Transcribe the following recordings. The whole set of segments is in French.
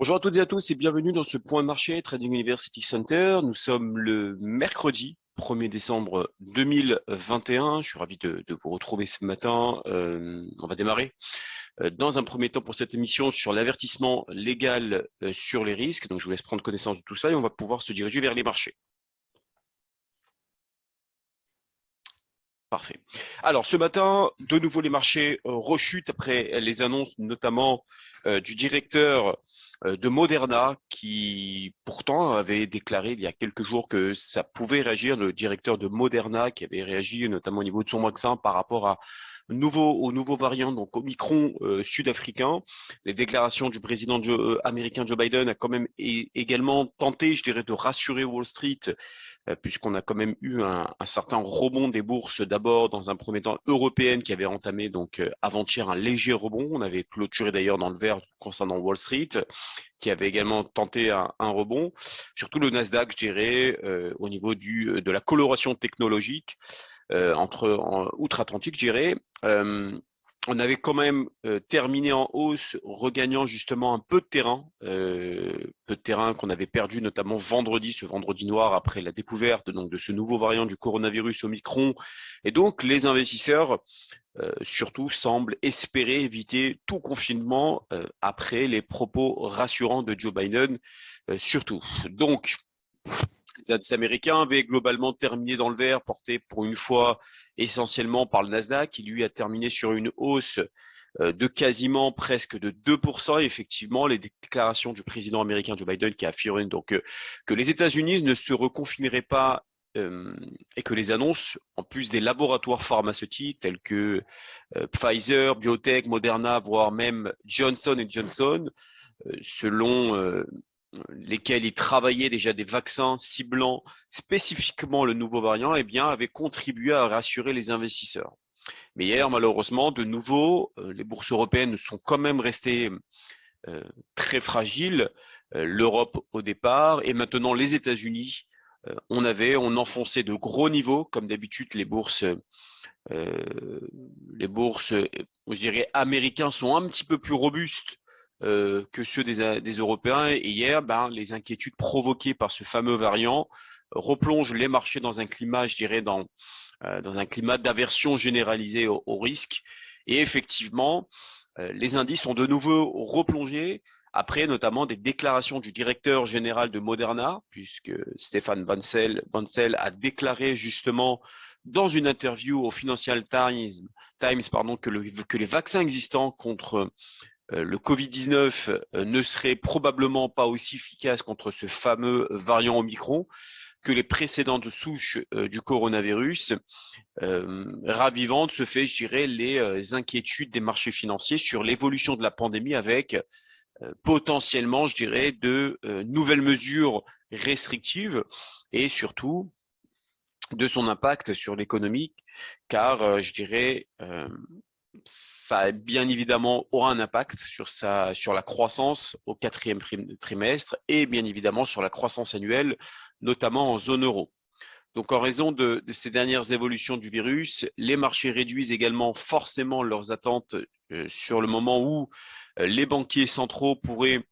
Bonjour à toutes et à tous et bienvenue dans ce point de marché Trading University Center. Nous sommes le mercredi 1er décembre 2021. Je suis ravi de vous retrouver ce matin. On va démarrer dans un premier temps pour cette émission sur l'avertissement légal sur les risques. Donc je vous laisse prendre connaissance de tout ça et on va pouvoir se diriger vers les marchés. Parfait. Alors ce matin, de nouveau les marchés rechutent après les annonces notamment du directeur de Moderna qui pourtant avait déclaré il y a quelques jours que ça pouvait réagir, le directeur de Moderna qui avait réagi notamment au niveau de son vaccin par rapport au nouveau variant, donc Omicron sud-africain. Les déclarations du président américain Joe Biden a quand même également tenté, je dirais, de rassurer Wall Street puisqu'on a quand même eu un certain rebond des bourses, d'abord dans un premier temps européennes qui avaient entamé donc avant-hier un léger rebond. On avait clôturé d'ailleurs dans le vert concernant Wall Street, qui avait également tenté un rebond. Surtout le Nasdaq, je dirais, au niveau de la coloration technologique outre-Atlantique, je dirais. On avait quand même terminé en hausse, regagnant justement un peu de terrain qu'on avait perdu notamment ce vendredi noir après la découverte donc de ce nouveau variant du coronavirus Omicron. Et donc les investisseurs surtout semblent espérer éviter tout confinement après les propos rassurants de Joe Biden surtout. Donc les indices américains avaient globalement terminé dans le vert, porté pour une fois essentiellement par le Nasdaq, qui lui a terminé sur une hausse de quasiment presque de 2%. Effectivement, les déclarations du président américain Joe Biden qui a affirmé donc que les États-Unis ne se reconfineraient pas et que les annonces, en plus des laboratoires pharmaceutiques tels que Pfizer, Biotech, Moderna, voire même Johnson Johnson, selon lesquels ils travaillaient déjà des vaccins ciblant spécifiquement le nouveau variant, eh bien, avaient contribué à rassurer les investisseurs. Mais hier, malheureusement, de nouveau, les bourses européennes sont quand même restées très fragiles. L'Europe au départ et maintenant les États-Unis, on enfonçait de gros niveaux, comme d'habitude les bourses, je dirais, américains sont un petit peu plus robustes que ceux des Européens. Et hier, les inquiétudes provoquées par ce fameux variant replongent les marchés dans un climat, je dirais, dans un climat d'aversion généralisée au risque. Et effectivement, les indices ont de nouveau replongé après notamment des déclarations du directeur général de Moderna, puisque Stéphane Bancel a déclaré justement dans une interview au Financial Times que les vaccins existants contre le Covid-19 ne seraient probablement pas aussi efficaces contre ce fameux variant Omicron que les précédentes souches du coronavirus, ravivant de ce fait, je dirais, les inquiétudes des marchés financiers sur l'évolution de la pandémie avec potentiellement, je dirais, de nouvelles mesures restrictives et surtout de son impact sur l'économie, car je dirais, ça bien évidemment aura un impact sur la croissance au quatrième trimestre et bien évidemment sur la croissance annuelle, notamment en zone euro. Donc en raison de ces dernières évolutions du virus, les marchés réduisent également forcément leurs attentes sur le moment où les banquiers centraux pourraient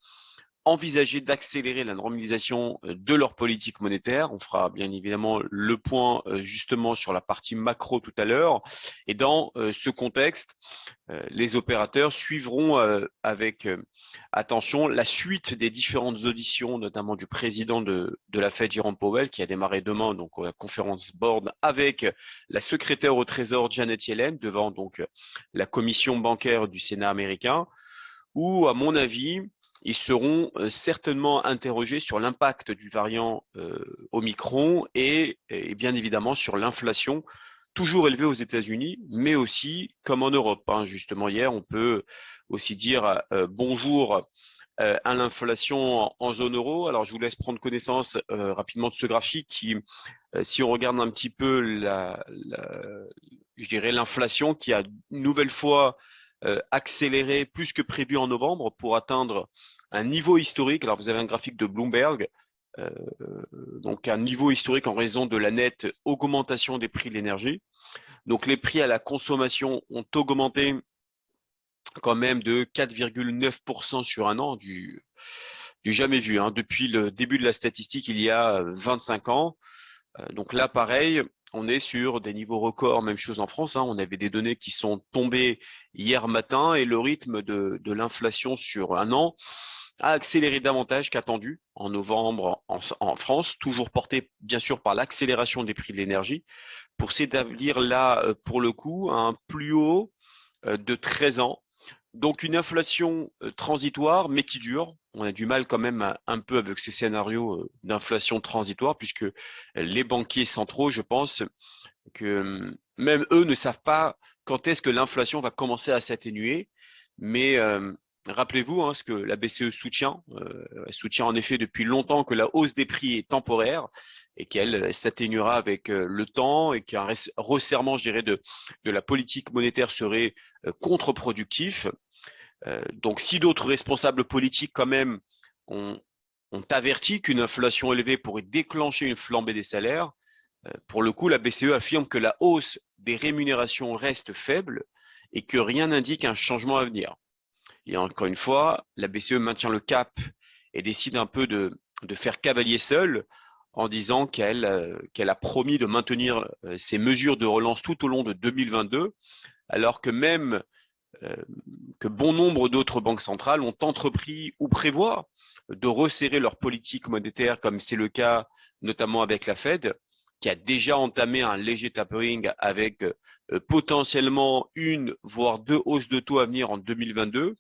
envisager d'accélérer la normalisation de leur politique monétaire. On fera bien évidemment le point justement sur la partie macro tout à l'heure. Et dans ce contexte, les opérateurs suivront avec attention la suite des différentes auditions, notamment du président de la Fed, Jerome Powell, qui a démarré demain donc la conférence board avec la secrétaire au Trésor Janet Yellen devant donc la commission bancaire du Sénat américain, où à mon avis ils seront certainement interrogés sur l'impact du variant Omicron et bien évidemment sur l'inflation toujours élevée aux États-Unis, mais aussi comme en Europe. Justement, hier, on peut aussi dire bonjour à l'inflation en zone euro. Alors, je vous laisse prendre connaissance rapidement de ce graphique qui, si on regarde un petit peu je dirais l'inflation qui a une nouvelle fois accéléré plus que prévu en novembre pour atteindre un niveau historique. Alors vous avez un graphique de Bloomberg, euh, donc un niveau historique en raison de la nette augmentation des prix de l'énergie. Donc les prix à la consommation ont augmenté quand même de 4,9% sur un an, du jamais vu, hein, depuis le début de la statistique il y a 25 ans. Donc là, pareil, on est sur des niveaux records, même chose en France, hein. On avait des données qui sont tombées hier matin et le rythme de l'inflation sur un an a accéléré davantage qu'attendu en novembre en France, toujours porté bien sûr par l'accélération des prix de l'énergie, pour s'établir là, pour le coup, à un plus haut de 13 ans. Donc une inflation transitoire, mais qui dure. On a du mal quand même un peu avec ces scénarios d'inflation transitoire, puisque les banquiers centraux, je pense que même eux ne savent pas quand est-ce que l'inflation va commencer à s'atténuer. Mais rappelez-vous, hein, ce que la BCE soutient. Elle soutient en effet depuis longtemps que la hausse des prix est temporaire et qu'elle s'atténuera avec le temps et qu'un resserrement, je dirais, de la politique monétaire serait contre-productif. Donc si d'autres responsables politiques quand même ont, ont averti qu'une inflation élevée pourrait déclencher une flambée des salaires, pour le coup, la BCE affirme que la hausse des rémunérations reste faible et que rien n'indique un changement à venir. Et encore une fois, la BCE maintient le cap et décide un peu de faire cavalier seul en disant qu'elle a promis de maintenir ses mesures de relance tout au long de 2022, alors que même que bon nombre d'autres banques centrales ont entrepris ou prévoient de resserrer leur politique monétaire, comme c'est le cas notamment avec la Fed, qui a déjà entamé un léger tapering avec potentiellement une, voire deux hausses de taux à venir en 2022.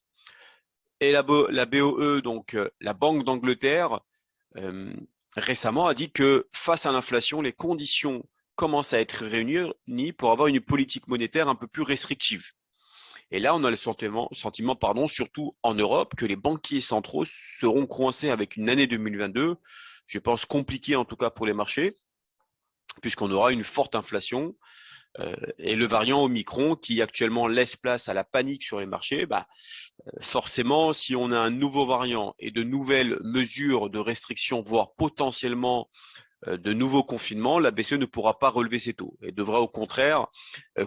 Et la BOE, donc la Banque d'Angleterre, récemment a dit que face à l'inflation, les conditions commencent à être réunies pour avoir une politique monétaire un peu plus restrictive. Et là, on a le sentiment, surtout en Europe, que les banquiers centraux seront coincés avec une année 2022, je pense compliquée en tout cas pour les marchés, puisqu'on aura une forte inflation et le variant Omicron qui actuellement laisse place à la panique sur les marchés. Forcément, si on a un nouveau variant et de nouvelles mesures de restriction, voire potentiellement de nouveaux confinements, la BCE ne pourra pas relever ses taux et devra au contraire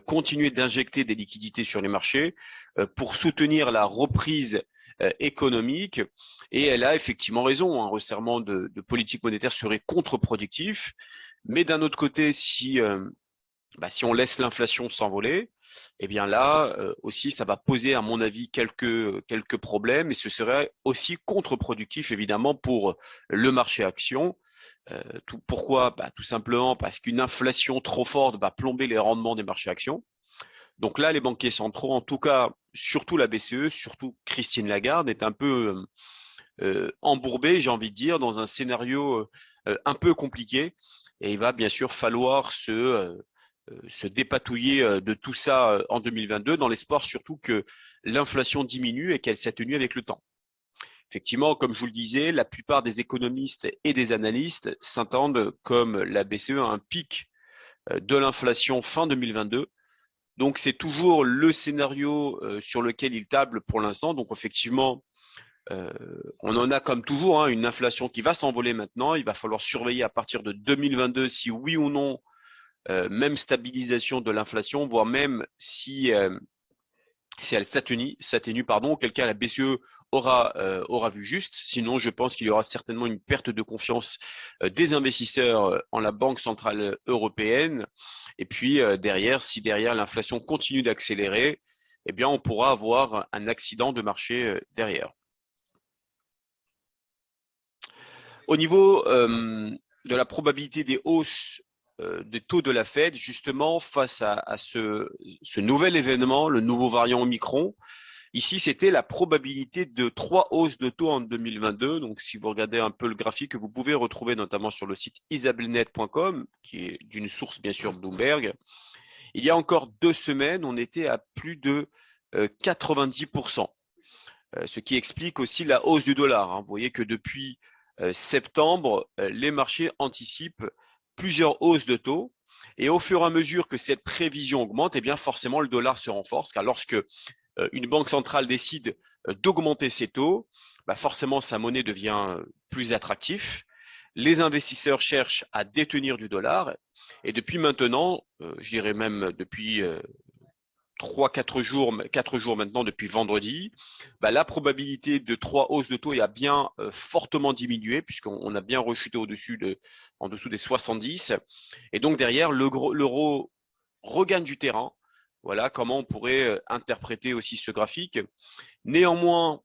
continuer d'injecter des liquidités sur les marchés pour soutenir la reprise économique. Et elle a effectivement raison, un resserrement de politique monétaire serait contre-productif. Mais d'un autre côté, si on laisse l'inflation s'envoler, eh bien là aussi, ça va poser, à mon avis, quelques problèmes et ce serait aussi contre-productif, évidemment, pour le marché action. Pourquoi? Tout simplement parce qu'une inflation trop forte va plomber les rendements des marchés actions. Donc là, les banquiers centraux, en tout cas, surtout la BCE, surtout Christine Lagarde, est un peu embourbée, j'ai envie de dire, dans un scénario un peu compliqué. Et il va bien sûr falloir se dépatouiller de tout ça en 2022, dans l'espoir surtout que l'inflation diminue et qu'elle s'atténue avec le temps. Effectivement, comme je vous le disais, la plupart des économistes et des analystes s'entendent comme la BCE a un pic de l'inflation fin 2022. Donc c'est toujours le scénario sur lequel ils tablent pour l'instant. Donc effectivement, on en a comme toujours une inflation qui va s'envoler maintenant. Il va falloir surveiller à partir de 2022 si oui ou non, même stabilisation de l'inflation, voire même si elle s'atténue, auquel cas la BCE aura vu juste. Sinon, je pense qu'il y aura certainement une perte de confiance des investisseurs en la Banque centrale européenne. Et puis si derrière l'inflation continue d'accélérer, eh bien on pourra avoir un accident de marché derrière. Au niveau de la probabilité des hausses des taux de la Fed, justement, face à ce nouvel événement, le nouveau variant Omicron, ici, c'était la probabilité de 3 hausses de taux en 2022. Donc, si vous regardez un peu le graphique que vous pouvez retrouver notamment sur le site isabelnet.com, qui est d'une source, bien sûr, Bloomberg, il y a encore 2 semaines, on était à plus de 90%, ce qui explique aussi la hausse du dollar. Vous voyez que depuis septembre, les marchés anticipent plusieurs hausses de taux et au fur et à mesure que cette prévision augmente, eh bien forcément le dollar se renforce car lorsque une banque centrale décide d'augmenter ses taux, forcément sa monnaie devient plus attractive. Les investisseurs cherchent à détenir du dollar et depuis maintenant, je dirais même depuis 3-4 jours, 4 jours maintenant depuis vendredi, bah, la probabilité de 3 hausses de taux a bien fortement diminué puisqu'on a bien rechuté en dessous des 70. Et donc derrière, l'euro regagne du terrain. Voilà comment on pourrait interpréter aussi ce graphique. Néanmoins,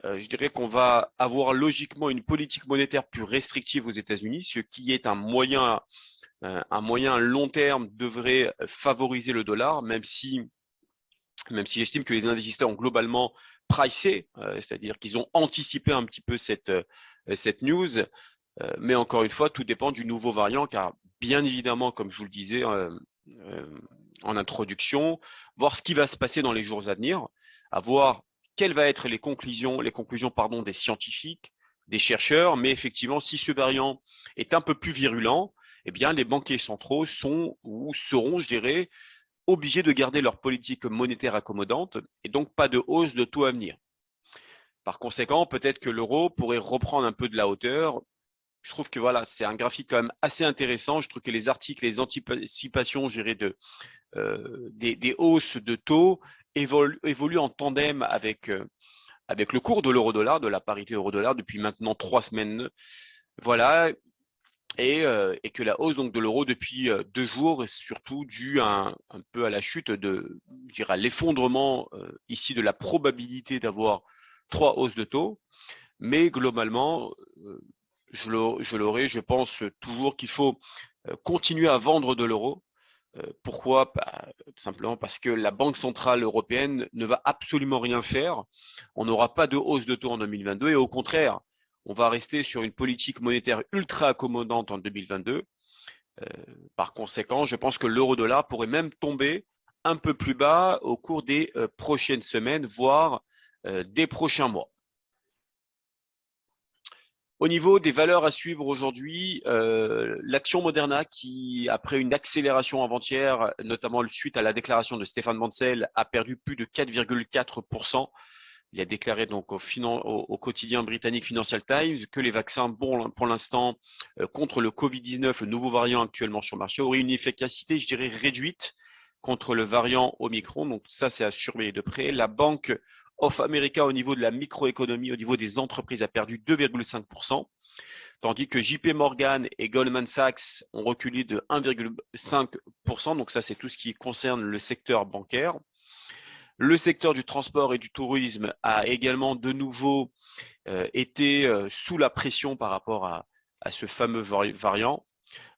je dirais qu'on va avoir logiquement une politique monétaire plus restrictive aux États-Unis, ce qui est un moyen long terme devrait favoriser le dollar, même si j'estime que les investisseurs ont globalement pricé, c'est-à-dire qu'ils ont anticipé un petit peu cette news. Mais encore une fois, tout dépend du nouveau variant, car bien évidemment, comme je vous le disais en introduction, voir ce qui va se passer dans les jours à venir, à voir quelles vont être les conclusions des scientifiques, des chercheurs, mais effectivement, si ce variant est un peu plus virulent, eh bien, les banquiers centraux seront, je dirais, obligés de garder leur politique monétaire accommodante et donc pas de hausse de taux à venir. Par conséquent, peut-être que l'euro pourrait reprendre un peu de la hauteur. Je trouve que voilà, c'est un graphique quand même assez intéressant. Je trouve que les articles, les anticipations, je dirais, des hausses de taux évoluent en tandem avec le cours de l'euro-dollar, de la parité euro-dollar depuis maintenant 3 semaines. Voilà. Et que la hausse donc de l'euro depuis 2 jours est surtout due un peu à la chute je dirais à l'effondrement ici de la probabilité d'avoir 3 hausses de taux. Mais globalement, je pense toujours qu'il faut continuer à vendre de l'euro. Pourquoi? Tout simplement parce que la Banque centrale européenne ne va absolument rien faire. On n'aura pas de hausse de taux en 2022 et au contraire, on va rester sur une politique monétaire ultra accommodante en 2022. Par conséquent, je pense que l'euro-dollar pourrait même tomber un peu plus bas au cours des prochaines semaines, voire des prochains mois. Au niveau des valeurs à suivre aujourd'hui, l'action Moderna qui, après une accélération avant-hier, notamment suite à la déclaration de Stéphane Bancel, a perdu plus de 4,4%. Il a déclaré donc au quotidien britannique Financial Times que les vaccins, bon, pour l'instant, contre le Covid-19, le nouveau variant actuellement sur le marché, auraient une efficacité, je dirais, réduite contre le variant Omicron. Donc ça, c'est à surveiller de près. La Banque of America, au niveau de la microéconomie, au niveau des entreprises, a perdu 2,5%, tandis que JP Morgan et Goldman Sachs ont reculé de 1,5%. Donc ça, c'est tout ce qui concerne le secteur bancaire. Le secteur du transport et du tourisme a également de nouveau été sous la pression par rapport à ce fameux variant.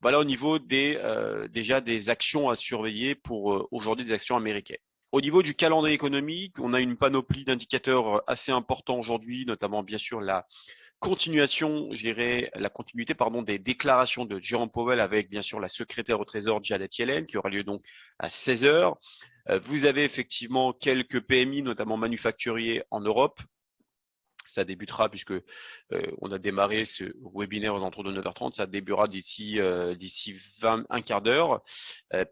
Voilà au niveau déjà des actions à surveiller pour aujourd'hui des actions américaines. Au niveau du calendrier économique, on a une panoplie d'indicateurs assez importants aujourd'hui, notamment bien sûr la continuité des déclarations de Jerome Powell avec bien sûr la secrétaire au Trésor Janet Yellen qui aura lieu donc à 16 h. Vous avez effectivement quelques PMI, notamment manufacturiers en Europe. Ça débutera puisque on a démarré ce webinaire aux alentours de 9h30. Ça débutera d'ici un quart d'heure.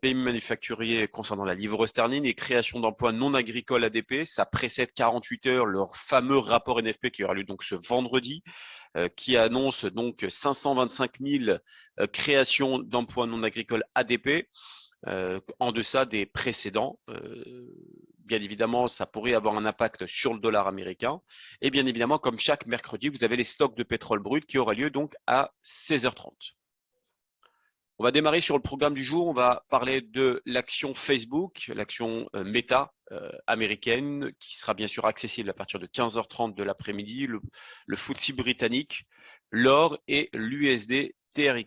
PMI manufacturier concernant la livre sterling et création d'emplois non agricoles ADP. Ça précède 48 heures leur fameux rapport NFP qui aura lieu donc ce vendredi, qui annonce donc 525 000 créations d'emplois non agricoles ADP. En deçà des précédents. Bien évidemment, ça pourrait avoir un impact sur le dollar américain. Et bien évidemment, comme chaque mercredi, vous avez les stocks de pétrole brut qui aura lieu donc à 16h30. On va démarrer sur le programme du jour. On va parler de l'action Facebook, l'action Meta américaine, qui sera bien sûr accessible à partir de 15h30 de l'après-midi, le FTSE britannique, l'or et l'USD TRY.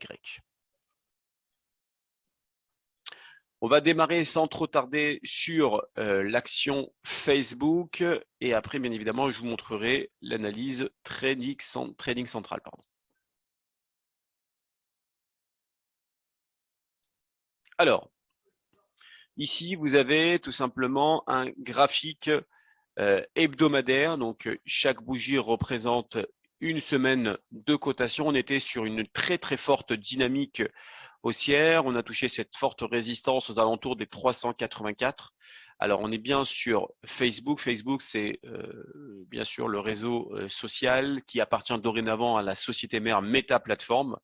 On va démarrer sans trop tarder sur l'action Facebook et après, bien évidemment, je vous montrerai l'analyse trading central. Alors, ici, vous avez tout simplement un graphique hebdomadaire. Donc, chaque bougie représente une semaine de cotation. On était sur une très très forte dynamique haussière. On a touché cette forte résistance aux alentours des 384. Alors, on est bien sur Facebook. Facebook, c'est bien sûr le réseau social qui appartient dorénavant à la société mère Meta Platform.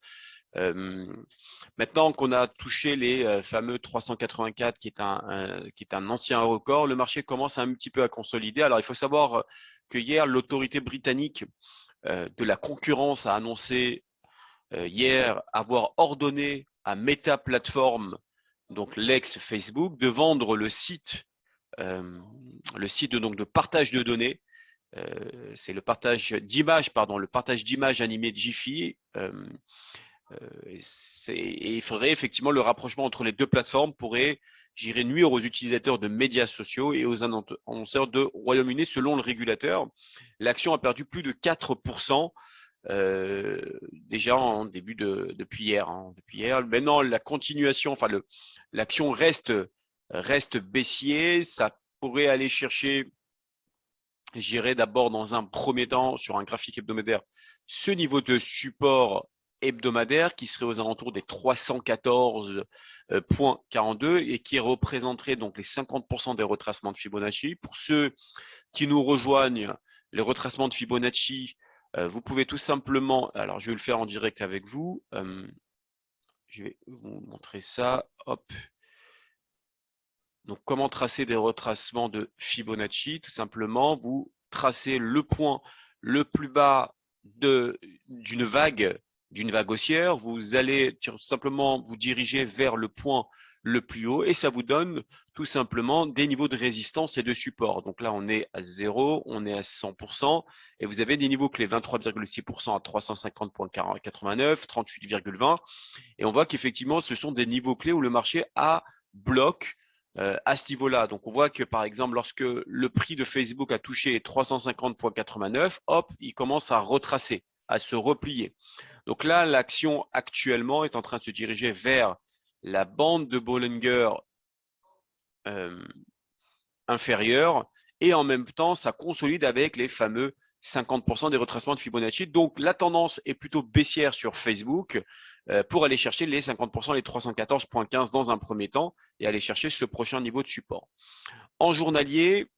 Maintenant qu'on a touché les fameux 384 qui est un ancien record, le marché commence un petit peu à consolider. Alors il faut savoir que hier, l'autorité britannique de la concurrence a annoncé hier avoir ordonné à Meta Platforms, donc l'ex-Facebook, de vendre le site donc de partage de données. C'est le partage d'images, le partage d'images animées de Jiffy. Et il faudrait effectivement le rapprochement entre les deux plateformes pourrait, j'irais, nuire aux utilisateurs de médias sociaux et aux annonceurs de Royaume-Uni selon le régulateur. L'action a perdu plus de 4%. Déjà depuis hier. Depuis hier. Maintenant, la continuation, enfin l'action reste baissier. Ça pourrait aller chercher, j'irai d'abord dans un premier temps sur un graphique hebdomadaire, ce niveau de support hebdomadaire qui serait aux alentours des 314,42 et qui représenterait donc les 50% des retracements de Fibonacci. Pour ceux qui nous rejoignent, les retracements de Fibonacci, vous pouvez tout simplement, alors je vais le faire en direct avec vous, je vais vous montrer ça, hop. Donc comment tracer des retracements de Fibonacci? Tout simplement, vous tracez le point le plus bas d'une vague haussière, vous allez tout simplement vous diriger vers le point le plus haut et ça vous donne tout simplement des niveaux de résistance et de support. Donc là, on est à 0, on est à 100% et vous avez des niveaux clés 23,6% à 350,89, 38,20 et on voit qu'effectivement, ce sont des niveaux clés où le marché a bloqué à ce niveau-là. Donc, on voit que, par exemple, lorsque le prix de Facebook a touché 350,89, hop, il commence à retracer, à se replier. Donc là, l'action actuellement est en train de se diriger vers la bande de Bollinger inférieure et en même temps, ça consolide avec les fameux 50% des retracements de Fibonacci. Donc, la tendance est plutôt baissière sur Facebook pour aller chercher les 50%, les 314,15 dans un premier temps et aller chercher ce prochain niveau de support. En journalier,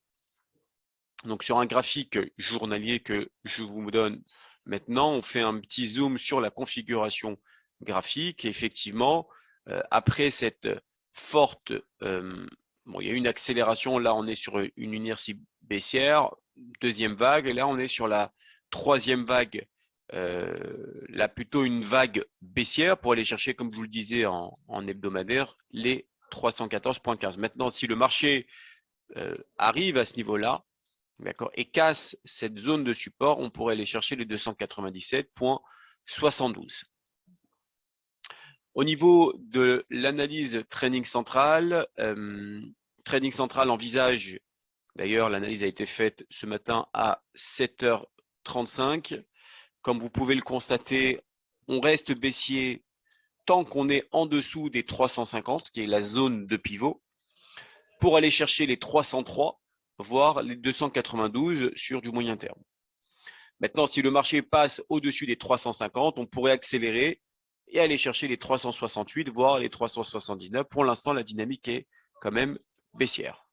donc sur un graphique journalier que je vous donne maintenant, on fait un petit zoom sur la configuration graphique. Et effectivement, après cette forte, il y a une accélération, là on est sur une inertie baissière, deuxième vague, et là on est sur la troisième vague, là plutôt une vague baissière pour aller chercher, comme je vous le disais en hebdomadaire, les 314,15. Maintenant, si le marché arrive à ce niveau-là, d'accord, et casse cette zone de support, on pourrait aller chercher les 297,72. Au niveau de l'analyse Trading Central, Trading Central envisage, d'ailleurs l'analyse a été faite ce matin à 7h35. Comme vous pouvez le constater, on reste baissier tant qu'on est en dessous des 350, qui est la zone de pivot, pour aller chercher les 303, voire les 292 sur du moyen terme. Maintenant, si le marché passe au-dessus des 350, on pourrait accélérer et aller chercher les 368, voire les 379. Pour l'instant, la dynamique est quand même baissière.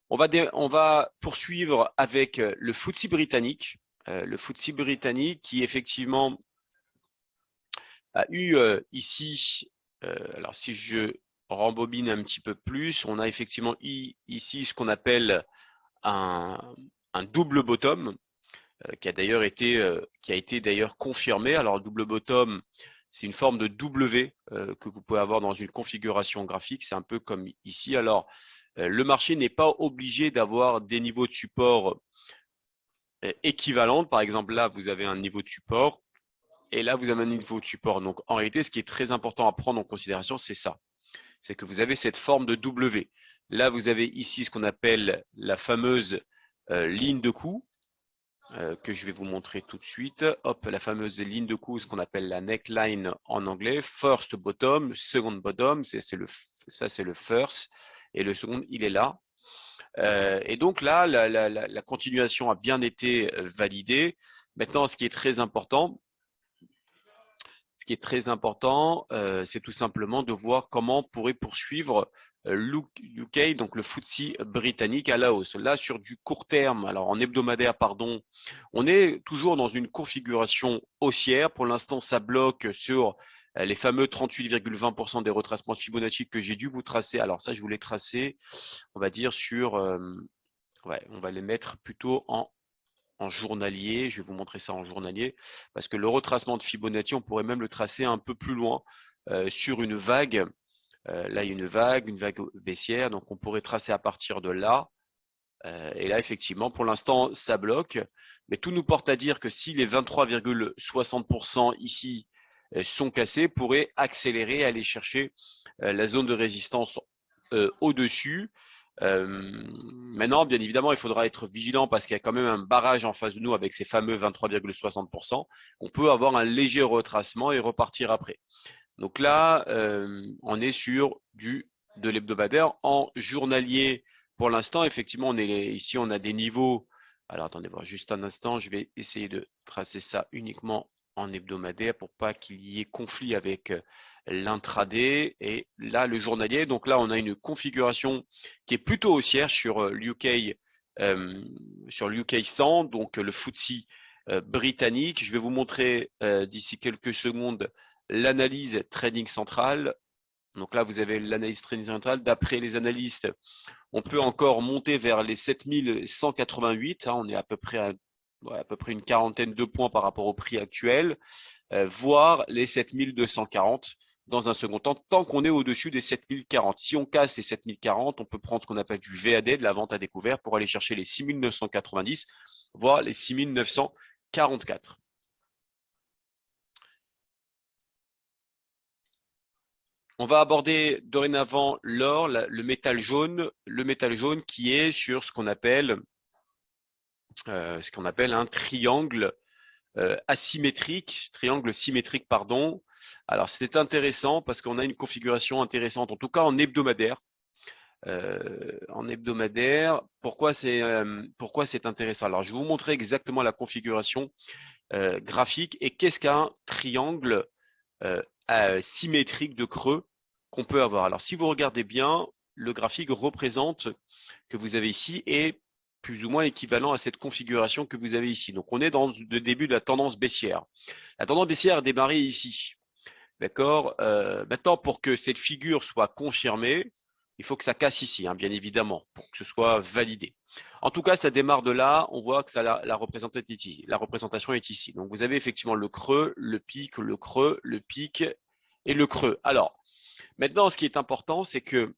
On va poursuivre avec le FTSE britannique. Le FTSE britannique qui effectivement a eu ici, alors si je rembobine un petit peu plus, on a effectivement ici ce qu'on appelle un double bottom qui a été d'ailleurs confirmé. Alors, le double bottom, c'est une forme de W que vous pouvez avoir dans une configuration graphique. C'est un peu comme ici. Alors, le marché n'est pas obligé d'avoir des niveaux de support équivalents. Par exemple, là, vous avez un niveau de support et là, vous avez un niveau de support. Donc, en réalité, ce qui est très important à prendre en considération, c'est ça. C'est que vous avez cette forme de W. Là, vous avez ici ce qu'on appelle la fameuse ligne de coup. Que je vais vous montrer tout de suite. Hop, la fameuse ligne de coup, ce qu'on appelle la neckline en anglais. First bottom, second bottom, ça c'est le first, et le second, il est là. Et donc là, la continuation a bien été validée. Maintenant, ce qui est très important, qui est très important, c'est tout simplement de voir comment on pourrait poursuivre UK, donc le FTSE britannique à la hausse. Là, sur du court terme, alors en hebdomadaire, pardon, on est toujours dans une configuration haussière. Pour l'instant, ça bloque sur les fameux 38,20% des retracements Fibonacci que j'ai dû vous tracer. Alors ça, je vous l'ai tracé, on va dire sur, ouais, on va les mettre plutôt en journalier. Je vais vous montrer ça en journalier, parce que le retracement de Fibonacci, on pourrait même le tracer un peu plus loin sur une vague. Là, il y a une vague baissière, donc on pourrait tracer à partir de là. Et là, effectivement, pour l'instant, ça bloque. Mais tout nous porte à dire que si les 23,60% ici sont cassés, pourrait accélérer, aller chercher la zone de résistance au-dessus. Maintenant, bien évidemment, il faudra être vigilant parce qu'il y a quand même un barrage en face de nous avec ces fameux 23,60%. On peut avoir un léger retracement et repartir après. Donc là, on est sur de l'hebdomadaire. En journalier, pour l'instant, effectivement, ici, on a des niveaux. Alors, attendez voir juste un instant, je vais essayer de tracer ça uniquement en hebdomadaire pour pas qu'il y ait conflit avec l'intraday. Et là, le journalier, donc là, on a une configuration qui est plutôt haussière sur l'UK 100, donc le FTSE britannique. Je vais vous montrer d'ici quelques secondes l'analyse trading centrale. Donc là, vous avez l'analyse trading centrale. D'après les analystes, on peut encore monter vers les 7188. On est à peu près une quarantaine de points par rapport au prix actuel, voire les 7240 dans un second temps, tant qu'on est au-dessus des 7040. Si on casse les 7040, on peut prendre ce qu'on appelle du VAD, de la vente à découvert, pour aller chercher les 6990, voire les 6944. On va aborder dorénavant l'or, le métal jaune qui est sur ce qu'on appelle un triangle triangle symétrique, pardon. Alors c'est intéressant parce qu'on a une configuration intéressante, en tout cas en hebdomadaire. Pourquoi c'est intéressant? Alors je vais vous montrer exactement la configuration graphique et qu'est-ce qu'un triangle symétrique de creux qu'on peut avoir. Alors si vous regardez bien, le graphique représente que vous avez ici est plus ou moins équivalent à cette configuration que vous avez ici. Donc on est dans le début de la tendance baissière. La tendance baissière a démarré ici. D'accord. Maintenant, pour que cette figure soit confirmée, il faut que ça casse ici, bien évidemment, pour que ce soit validé. En tout cas, ça démarre de là. On voit que la représentation est ici. Donc, vous avez effectivement le creux, le pic, le creux, le pic et le creux. Alors, maintenant, ce qui est important, c'est que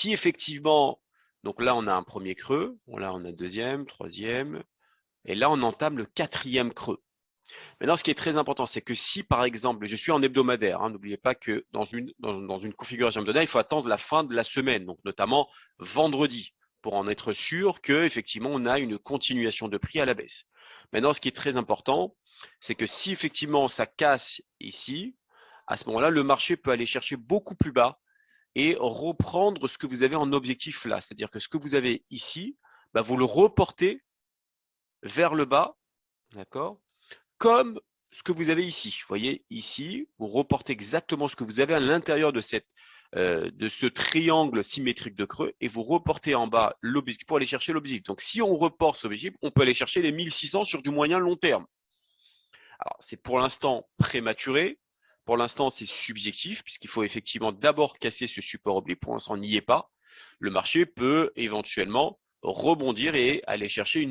si effectivement, donc là, on a un premier creux, là, on a un deuxième, troisième, et là, on entame le quatrième creux. Maintenant, ce qui est très important, c'est que si, par exemple, je suis en hebdomadaire, n'oubliez pas que dans une configuration hebdomadaire, il faut attendre la fin de la semaine, donc notamment vendredi, pour en être sûr qu'effectivement, on a une continuation de prix à la baisse. Maintenant, ce qui est très important, c'est que si effectivement ça casse ici, à ce moment-là, le marché peut aller chercher beaucoup plus bas et reprendre ce que vous avez en objectif là. C'est-à-dire que ce que vous avez ici, vous le reportez vers le bas, d'accord, comme ce que vous avez ici. Vous voyez, ici, vous reportez exactement ce que vous avez à l'intérieur de ce triangle symétrique de creux et vous reportez en bas l'objectif pour aller chercher l'objectif. Donc, si on reporte cet objectif, on peut aller chercher les 1600 sur du moyen long terme. Alors, c'est pour l'instant prématuré. Pour l'instant, c'est subjectif puisqu'il faut effectivement d'abord casser ce support oblique. Pour l'instant, on n'y est pas. Le marché peut éventuellement rebondir et aller chercher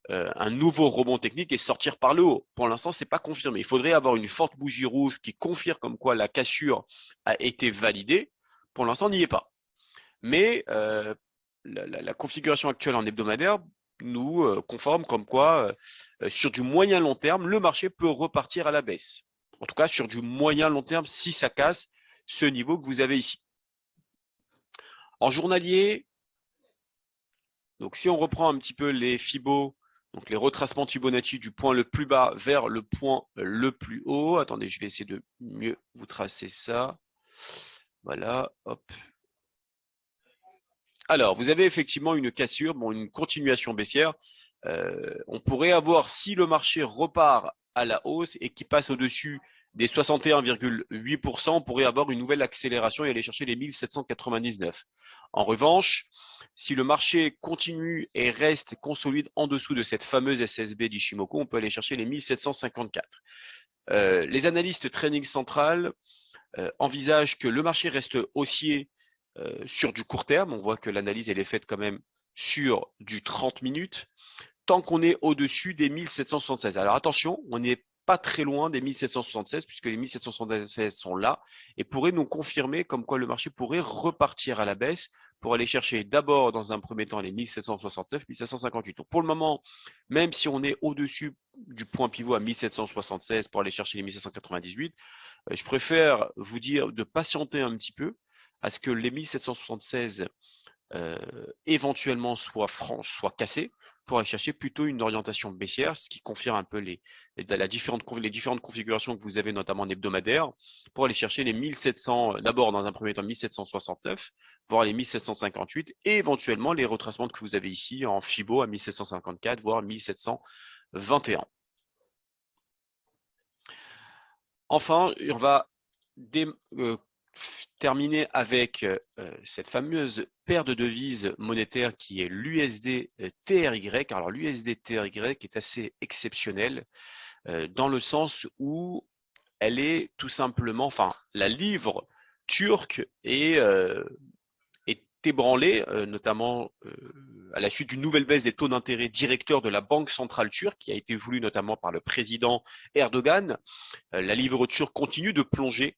un nouveau rebond technique et sortir par le haut. Pour l'instant, ce n'est pas confirmé. Il faudrait avoir une forte bougie rouge qui confirme comme quoi la cassure a été validée. Pour l'instant, on n'y est pas. Mais la configuration actuelle en hebdomadaire nous conforme comme quoi, sur du moyen long terme, le marché peut repartir à la baisse. En tout cas, sur du moyen long terme, si ça casse ce niveau que vous avez ici. En journalier, donc si on reprend un petit peu les Fibos, donc les retracements Fibonacci du point le plus bas vers le point le plus haut. Attendez, je vais essayer de mieux vous tracer ça. Voilà, hop. Alors, vous avez effectivement une cassure, une continuation baissière. On pourrait avoir, si le marché repart à la hausse et qui passe au-dessus des 61,8%, on pourrait avoir une nouvelle accélération et aller chercher les 1799. En revanche, si le marché continue et reste consolide en dessous de cette fameuse SSB d'Ishimoku, on peut aller chercher les 1754. Les analystes Trading Central envisagent que le marché reste haussier sur du court terme. On voit que l'analyse elle est faite quand même sur du 30 minutes, tant qu'on est au-dessus des 1776. Alors attention, on n'est pas très loin des 1776 puisque les 1776 sont là et pourraient nous confirmer comme quoi le marché pourrait repartir à la baisse pour aller chercher d'abord dans un premier temps les 1769, 1758. Donc pour le moment, même si on est au-dessus du point pivot à 1776 pour aller chercher les 1798, je préfère vous dire de patienter un petit peu à ce que les 1776 éventuellement soit cassé pour aller chercher plutôt une orientation baissière, ce qui confirme un peu les différentes configurations que vous avez notamment en hebdomadaire, pour aller chercher les 1700, d'abord dans un premier temps 1769, voire les 1758, et éventuellement les retracements que vous avez ici en Fibo à 1754, voire 1721. Enfin, on va terminer avec cette fameuse paire de devises monétaires qui est l'USD TRY. Alors l'USD TRY est assez exceptionnelle dans le sens où elle est tout simplement, enfin la livre turque est ébranlée, notamment à la suite d'une nouvelle baisse des taux d'intérêt directeurs de la Banque centrale turque, qui a été voulue notamment par le président Erdogan. La livre turque continue de plonger